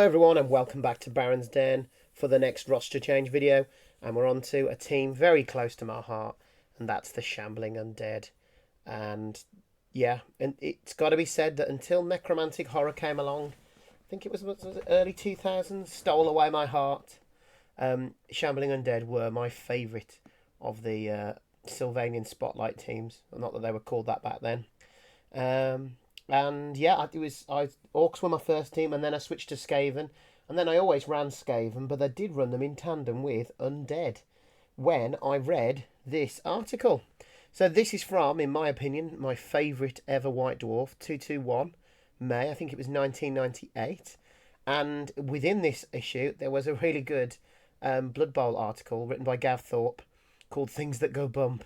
Hello everyone and welcome back to Baron's Den for the next roster change video, and we're on to a team very close to my heart, and that's the Shambling Undead. And yeah, and it's got to be said that until Necromantic Horror came along, I think it was early 2000s, stole away my heart. Shambling Undead were my favourite of the Sylvanian Spotlight teams. Not that they were called that back then. And yeah, Orcs were my first team, and then I switched to Skaven, and then I always ran Skaven, but I did run them in tandem with Undead when I read this article. So this is from, in my opinion, my favourite ever White Dwarf, 221, May, I think it was 1998. And within this issue, there was a really good Blood Bowl article written by Gav Thorpe called Things That Go Bump.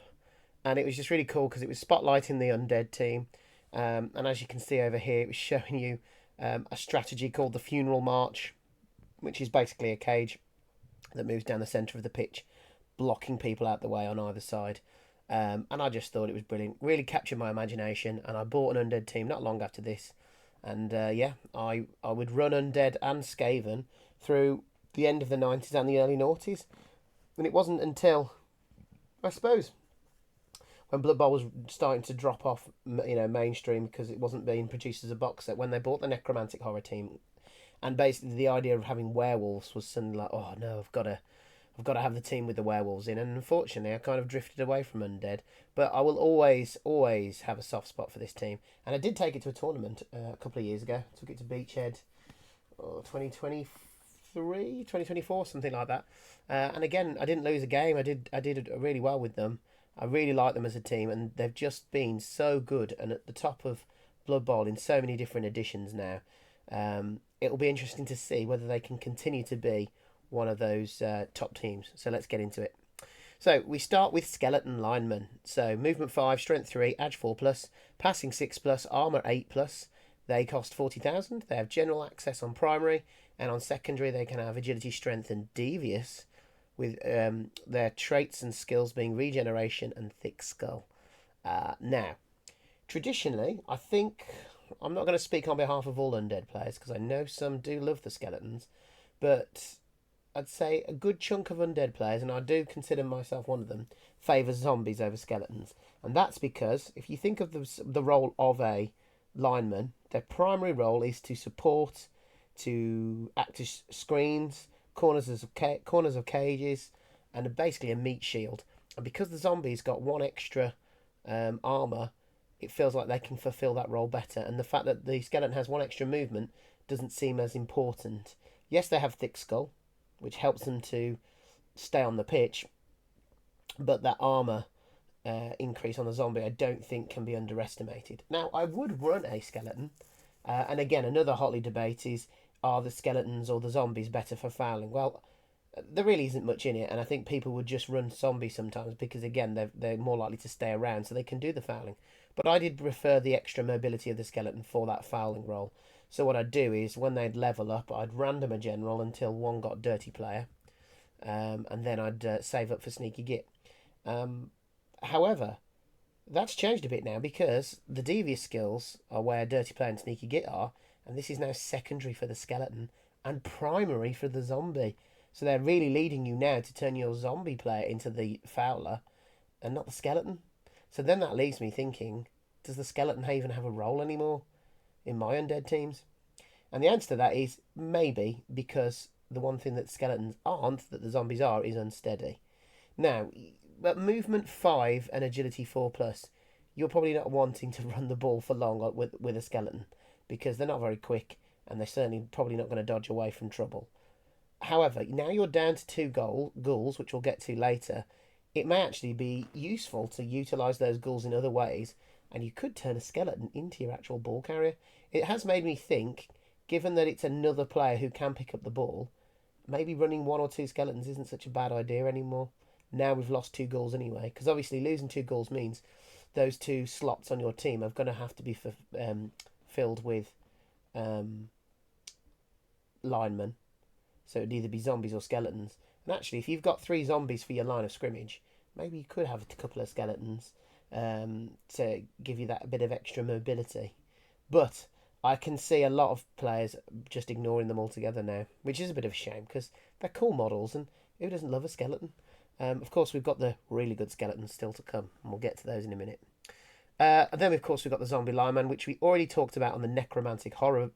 And it was just really cool because it was spotlighting the Undead team. And as you can see over here, it was showing you a strategy called the Funeral March, which is basically a cage that moves down the centre of the pitch, blocking people out the way on either side. And I just thought it was brilliant. Really captured my imagination, and I bought an Undead team not long after this. And yeah, I would run Undead and Skaven through the end of the 90s and the early noughties. And it wasn't until, I suppose, when Blood Bowl was starting to drop off, mainstream, because it wasn't being produced as a box set, when they bought the Necromantic Horror team, and basically the idea of having werewolves was suddenly like, oh no, I've got to have the team with the werewolves in, and unfortunately I kind of drifted away from Undead, but I will always have a soft spot for this team, and I did take it to a tournament a couple of years ago. Took it to Beachhead, 2023, 2024, something like that, and again I didn't lose a game. I did really well with them. I really like them as a team, and they've just been so good and at the top of Blood Bowl in so many different editions now. It'll be interesting to see whether they can continue to be one of those top teams. So let's get into it. So we start with Skeleton Linemen. So movement 5, strength 3, edge 4+, passing 6+, armour 8+. They cost 40,000. They have general access on primary, and on secondary they can have agility, strength, and devious, with their traits and skills being regeneration and thick skull. Now, traditionally, I think, I'm not going to speak on behalf of all Undead players, because I know some do love the skeletons, but I'd say a good chunk of Undead players, and I do consider myself one of them, favour zombies over skeletons. And that's because, if you think of the role of a lineman, their primary role is to support, to act as screens, corners of cages, and basically a meat shield. And because the zombies got one extra armour, it feels like they can fulfil that role better. And the fact that the skeleton has one extra movement doesn't seem as important. Yes, they have thick skull, which helps them to stay on the pitch, but that armour increase on the zombie I don't think can be underestimated. Now, I would run a skeleton, and again, another hotly debate is, are the skeletons or the zombies better for fouling? Well, there really isn't much in it, and I think people would just run zombies sometimes because, again, they're more likely to stay around, so they can do the fouling. But I did prefer the extra mobility of the skeleton for that fouling role. So what I'd do is, when they'd level up, I'd random a general until one got dirty player, and then I'd save up for sneaky git. However, that's changed a bit now because the devious skills are where dirty player and sneaky git are, and this is now secondary for the skeleton and primary for the zombie. So they're really leading you now to turn your zombie player into the fouler and not the skeleton. So then that leaves me thinking, does the skeleton even have a role anymore in my Undead teams? And the answer to that is maybe, because the one thing that skeletons aren't, that the zombies are, is unsteady. Now, but movement 5 and agility 4+, you're probably not wanting to run the ball for long with a skeleton, because they're not very quick, and they're certainly probably not going to dodge away from trouble. However, now you're down to 2 ghouls, which we'll get to later. It may actually be useful to utilise those ghouls in other ways, and you could turn a skeleton into your actual ball carrier. It has made me think, given that it's another player who can pick up the ball, maybe running 1 or 2 skeletons isn't such a bad idea anymore. Now we've lost 2 ghouls anyway, because obviously losing 2 ghouls means those 2 slots on your team are going to have to be filled with linemen. So it'd either be zombies or skeletons. And actually, if you've got 3 zombies for your line of scrimmage, maybe you could have a couple of skeletons to give you that bit of extra mobility. But I can see a lot of players just ignoring them altogether now, which is a bit of a shame because they're cool models, and who doesn't love a skeleton? Of course, we've got the really good skeletons still to come, and we'll get to those in a minute. And then, of course, we've got the zombie lineman, which we already talked about on the necromantic horror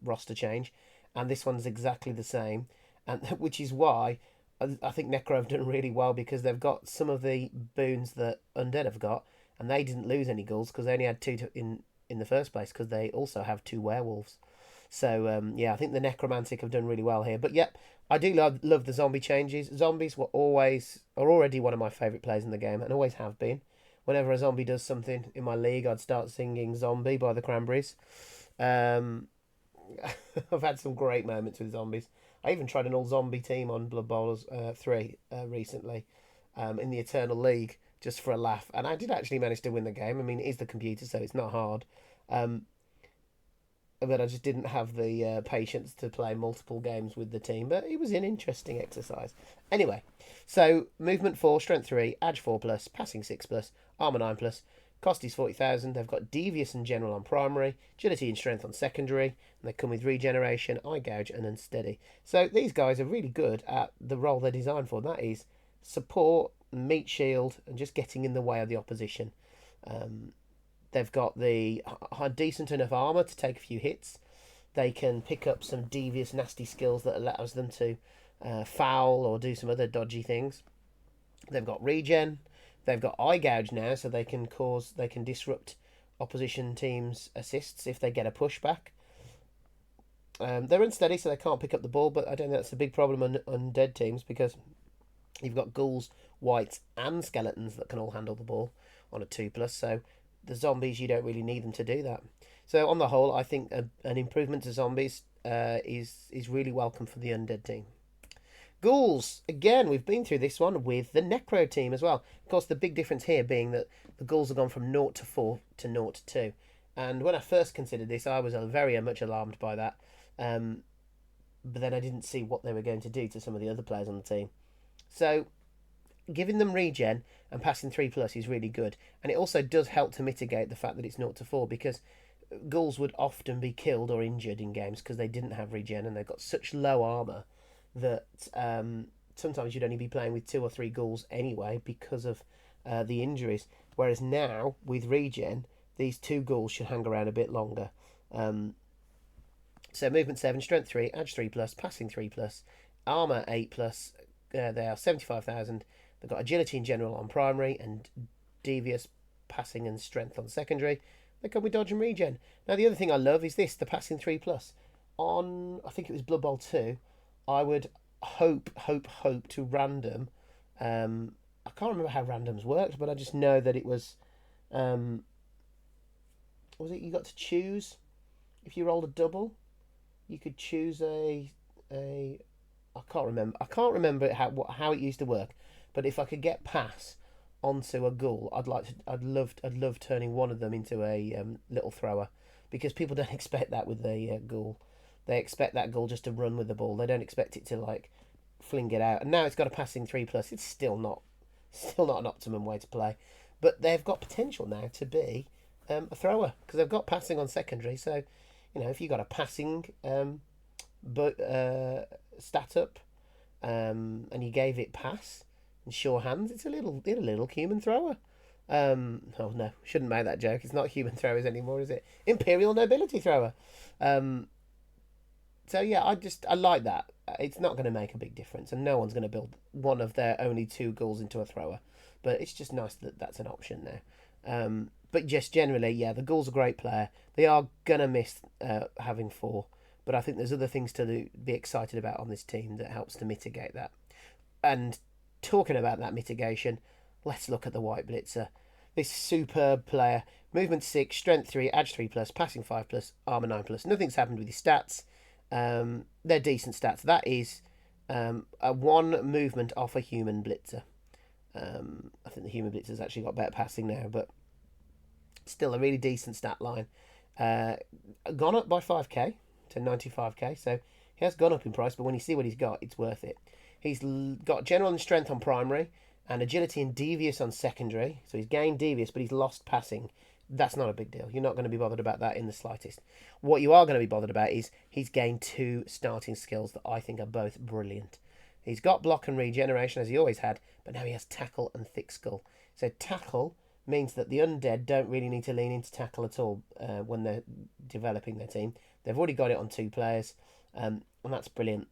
roster change, and this one's exactly the same, and which is why I think Necro have done really well because they've got some of the boons that Undead have got, and they didn't lose any ghouls because they only had two in the first place because they also have two werewolves. So yeah, I think the necromantic have done really well here. But yep, I do love the zombie changes. Zombies are already one of my favourite players in the game and always have been. Whenever a zombie does something in my league, I'd start singing "Zombie" by the Cranberries. Um, I've had some great moments with zombies. I even tried an all zombie team on Blood Bowlers 3 recently in the Eternal League just for a laugh, and I did actually manage to win the game. I mean, it is the computer, so it's not hard. Um, but I just didn't have the patience to play multiple games with the team. But it was an interesting exercise. Anyway, so movement 4, strength 3, edge 4 plus, passing 6 plus, armor 9 plus. Cost is 40,000. They've got devious and general on primary, agility and strength on secondary, and they come with regeneration, eye gouge, and unsteady. So these guys are really good at the role they're designed for. And that is support, meat shield, and just getting in the way of the opposition. They've got the decent enough armor to take a few hits. They can pick up some devious, nasty skills that allows them to foul or do some other dodgy things. They've got regen. They've got eye gouge now, so they can disrupt opposition teams' assists if they get a pushback. They're unsteady, so they can't pick up the ball, but I don't think that's a big problem on undead teams because you've got ghouls, wights, and skeletons that can all handle the ball on a 2+. So the zombies, you don't really need them to do that. So on the whole, I think an improvement to zombies is really welcome for the undead team. Ghouls, again, we've been through this one with the Necro team as well. Of course, the big difference here being that the Ghouls have gone from 0 to 4 to 0 to 2. And when I first considered this, I was very much alarmed by that. But then I didn't see what they were going to do to some of the other players on the team. So giving them regen and passing 3+ is really good. And it also does help to mitigate the fact that it's 0 to 4 because Ghouls would often be killed or injured in games because they didn't have regen and they've got such low armour that sometimes you'd only be playing with 2 or 3 ghouls anyway because of the injuries. Whereas now, with regen, these 2 ghouls should hang around a bit longer. So movement 7, strength 3, edge 3+, passing 3+, armour 8+. They are 75,000. They've got agility in general on primary and devious passing and strength on secondary. They come with dodge and regen. Now the other thing I love is this, the passing 3+. On, I think it was Blood Bowl 2, I would hope to random. I can't remember how randoms worked, but I just know that it was you got to choose if you rolled a double, you could choose a I can't remember how it used to work, but if I could get pass onto a ghoul, I'd love turning one of them into a little thrower because people don't expect that with the ghoul. They expect that ghoul just to run with the ball. They don't expect it to like fling it out. And now it's got a passing 3+. It's still not an optimum way to play, but they've got potential now to be a thrower because they've got passing on secondary. So, if you got a passing stat up, and you gave it pass and sure hands, it's a little human thrower. Oh no, shouldn't make that joke. It's not human throwers anymore, is it? Imperial nobility thrower. So yeah, I like that. It's not going to make a big difference, and no one's going to build one of their only 2 ghouls into a thrower. But it's just nice that that's an option now. But just generally, yeah, the ghoul's a great player. They are going to miss having 4, but I think there's other things to be excited about on this team that helps to mitigate that. And talking about that mitigation, let's look at the Wight Blitzer. This superb player, movement 6, strength 3, edge 3+, passing 5+, armor 9+. Nothing's happened with his stats. They're decent stats. That is a 1 movement off a human blitzer. I think the human blitzer's actually got better passing now, but still a really decent stat line. Gone up by 5k to 95k, so he has gone up in price, but when you see what he's got, it's worth it. He's got general and strength on primary and agility and devious on secondary, so he's gained devious, but he's lost passing That's not a big deal. You're not going to be bothered about that in the slightest. What you are going to be bothered about is he's gained 2 starting skills that I think are both brilliant. He's got block and regeneration as he always had, but now he has tackle and thick skull. So tackle means that the undead don't really need to lean into tackle at all when they're developing their team. They've already got it on 2 players, and that's brilliant.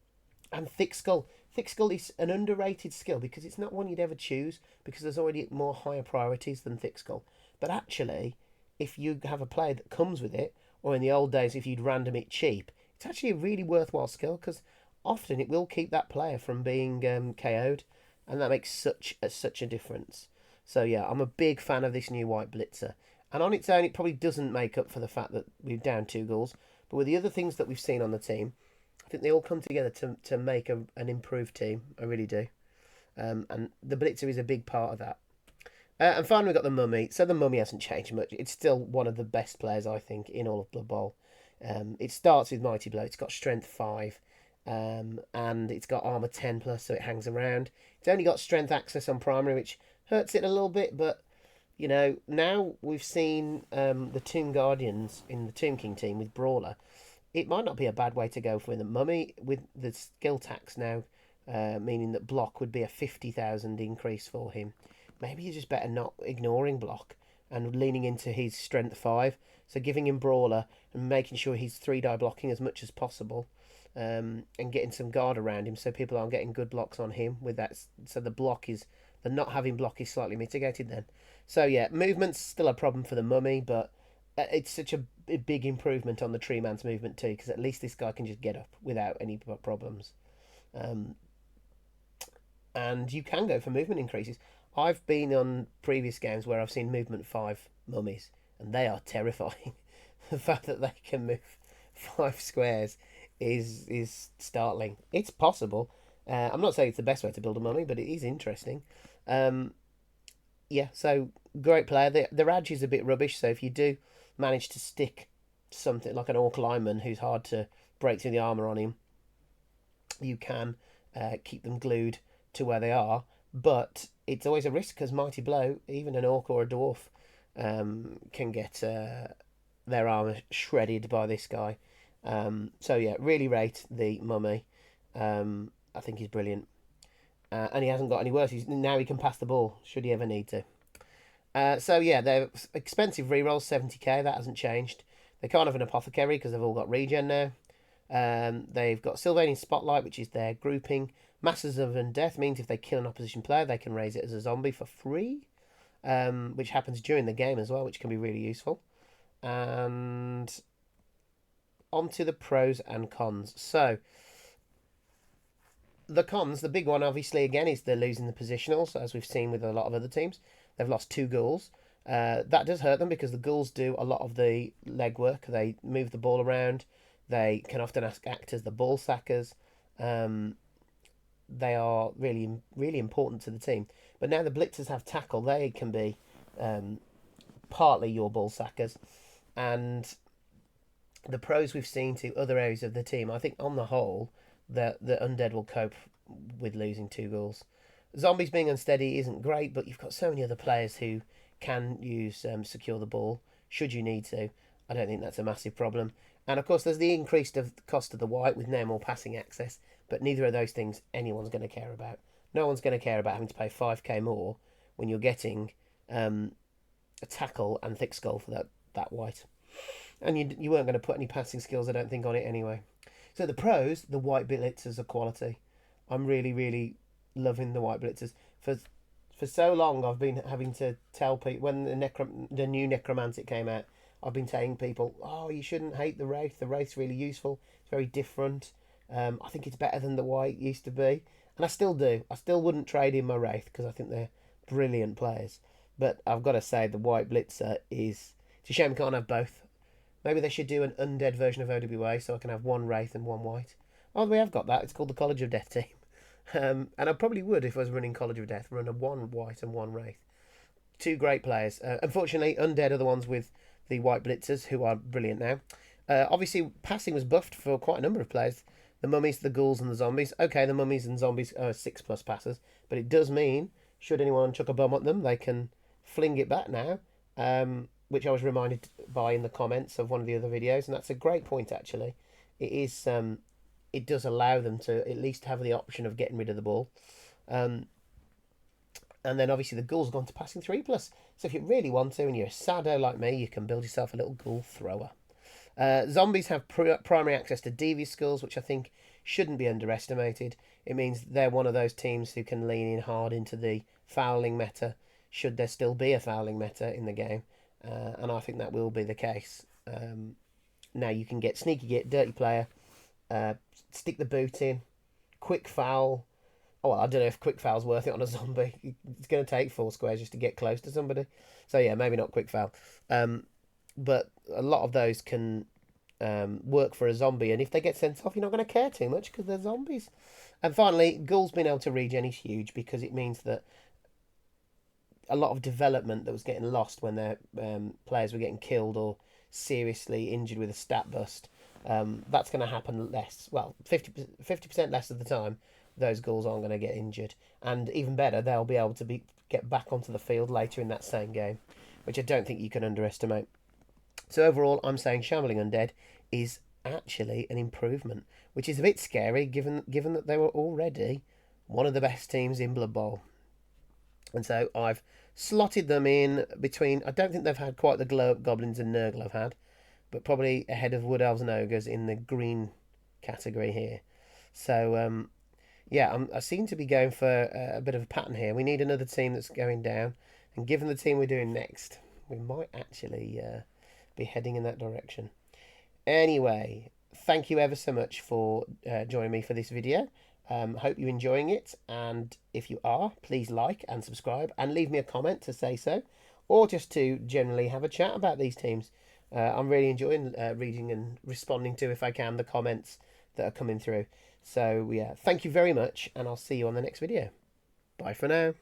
And thick skull. Thick skull is an underrated skill because it's not one you'd ever choose because there's already more higher priorities than thick skull. But actually, if you have a player that comes with it, or in the old days if you'd random it cheap, it's actually a really worthwhile skill because often it will keep that player from being KO'd, and that makes such a difference. So yeah, I'm a big fan of this new Wight blitzer, and on its own it probably doesn't make up for the fact that we're down 2 goals, but with the other things that we've seen on the team, I think they all come together to make an improved team. I really do, and the blitzer is a big part of that. And finally, we've got the Mummy. So the Mummy hasn't changed much. It's still one of the best players, I think, in all of Blood Bowl. It starts with Mighty Blow. It's got Strength 5. And it's got Armour 10 plus, so it hangs around. It's only got Strength Access on Primary, which hurts it a little bit. But, you know, now we've seen the Tomb Guardians in the Tomb King team with Brawler. It might not be a bad way to go for the Mummy with the skill tax now, meaning that block would be a 50,000 increase for him. Maybe you're just better not ignoring block and leaning into his strength 5. So giving him Brawler and making sure he's 3-die blocking as much as possible, and getting some guard around him so people aren't getting good blocks on him with that. So the not having block is slightly mitigated then. So yeah, movement's still a problem for the Mummy, but it's such a big improvement on the Tree Man's movement too, because at least this guy can just get up without any problems. And you can go for movement increases. I've been on previous games where I've seen movement 5 Mummies, and they are terrifying. The fact that they can move 5 squares is startling. It's possible. I'm not saying it's the best way to build a mummy, but it is interesting. Yeah, so great player. The Raj is a bit rubbish, so if you do manage to stick something like an orc lineman who's hard to break through the armour on him, you can keep them glued to where they are. But it's always a risk because Mighty Blow, even an orc or a dwarf, can get their armour shredded by this guy. So yeah, really rate the Mummy. I think he's brilliant. And he hasn't got any worse. Now he can pass the ball, should he ever need to. So yeah, they're expensive rerolls, 70k, that hasn't changed. They can't have an apothecary because they've all got regen now. They've got Sylvanian Spotlight, which is their grouping. Masters of Undeath means if they kill an opposition player, they can raise it as a zombie for free, which happens during the game as well, which can be really useful. And on to the pros and cons. So, the cons, the big one, obviously, again, is they're losing the positionals, as we've seen with a lot of other teams. They've lost 2 Ghouls. That does hurt them because the Ghouls do a lot of the legwork. They move the ball around. They can often act as the ball sackers. They are really, really important to the team. But now the blitzers have tackle. They can be partly your ball sackers. And the pros we've seen to other areas of the team, I think on the whole, the undead will cope with losing 2 Ghouls. Zombies being unsteady isn't great, but you've got so many other players who can use secure the ball should you need to. I don't think that's a massive problem. And of course, there's the increased cost of the Wight with no more passing access, but neither of those things anyone's going to care about. No one's going to care about having to pay 5k more when you're getting a tackle and thick skull for that Wight. And you weren't going to put any passing skills, I don't think, on it anyway. So the pros, the Wight blitzers are quality. I'm really, really loving the Wight blitzers. For so long, I've been having to tell people, when the new Necromantic came out, I've been telling people, oh, you shouldn't hate the Wraith. The Wraith's really useful. It's very different. I think it's better than the Wight used to be. And I still do. I still wouldn't trade in my Wraith because I think they're brilliant players. But I've got to say, the Wight blitzer is... It's a shame we can't have both. Maybe they should do an undead version of OWA so I can have 1 Wraith and 1 Wight. Oh, we have got that. It's called the College of Death team. And I probably would, if I was running College of Death, run a 1 Wight and 1 Wraith. 2 great players. Unfortunately, undead are the ones with the Wight blitzers, who are brilliant now. Obviously, passing was buffed for quite a number of players. The Mummies, the Ghouls and the Zombies. Okay, the Mummies and Zombies are 6+ passers, but it does mean, should anyone chuck a bomb at them, they can fling it back now. which I was reminded by in the comments of one of the other videos, and that's a great point actually. It is it does allow them to at least have the option of getting rid of the ball. Um, and then obviously the Ghoul's gone to passing 3+. So if you really want to, and you're a saddo like me, you can build yourself a little Ghoul thrower. Zombies have primary access to devious skills, which I think shouldn't be underestimated. It means they're one of those teams who can lean in hard into the fouling meta, should there still be a fouling meta in the game. And I think that will be the case. Now you can get sneaky git, dirty player, stick the boot in, quick foul. Oh, well, I don't know if quick foul's worth it on a zombie. It's going to take 4 squares just to get close to somebody. So yeah, maybe not quick foul. But a lot of those can work for a zombie, and if they get sent off, you're not going to care too much because they're zombies. And finally, Ghoul's being able to regen is huge because it means that a lot of development that was getting lost when their players were getting killed or seriously injured with a stat bust, that's going to happen less. Well, 50% less of the time, those Ghouls aren't going to get injured. And even better, they'll be able to get back onto the field later in that same game, which I don't think you can underestimate. So overall, I'm saying Shambling Undead is actually an improvement, which is a bit scary given that they were already one of the best teams in Blood Bowl. And so I've slotted them in between. I don't think they've had quite the goblins and Nurgle have had, but probably ahead of Wood Elves and Ogres in the green category here. So yeah, I seem to be going for a bit of a pattern here. We need another team that's going down, and given the team we're doing next, we might actually be heading in that direction. Anyway, thank you ever so much for joining me for this video. Hope you're enjoying it, and if you are, please like and subscribe and leave me a comment to say so, or just to generally have a chat about these teams. I'm really enjoying reading and responding to, if I can, the comments that are coming through. So yeah, thank you very much, and I'll see you on the next video. Bye for now.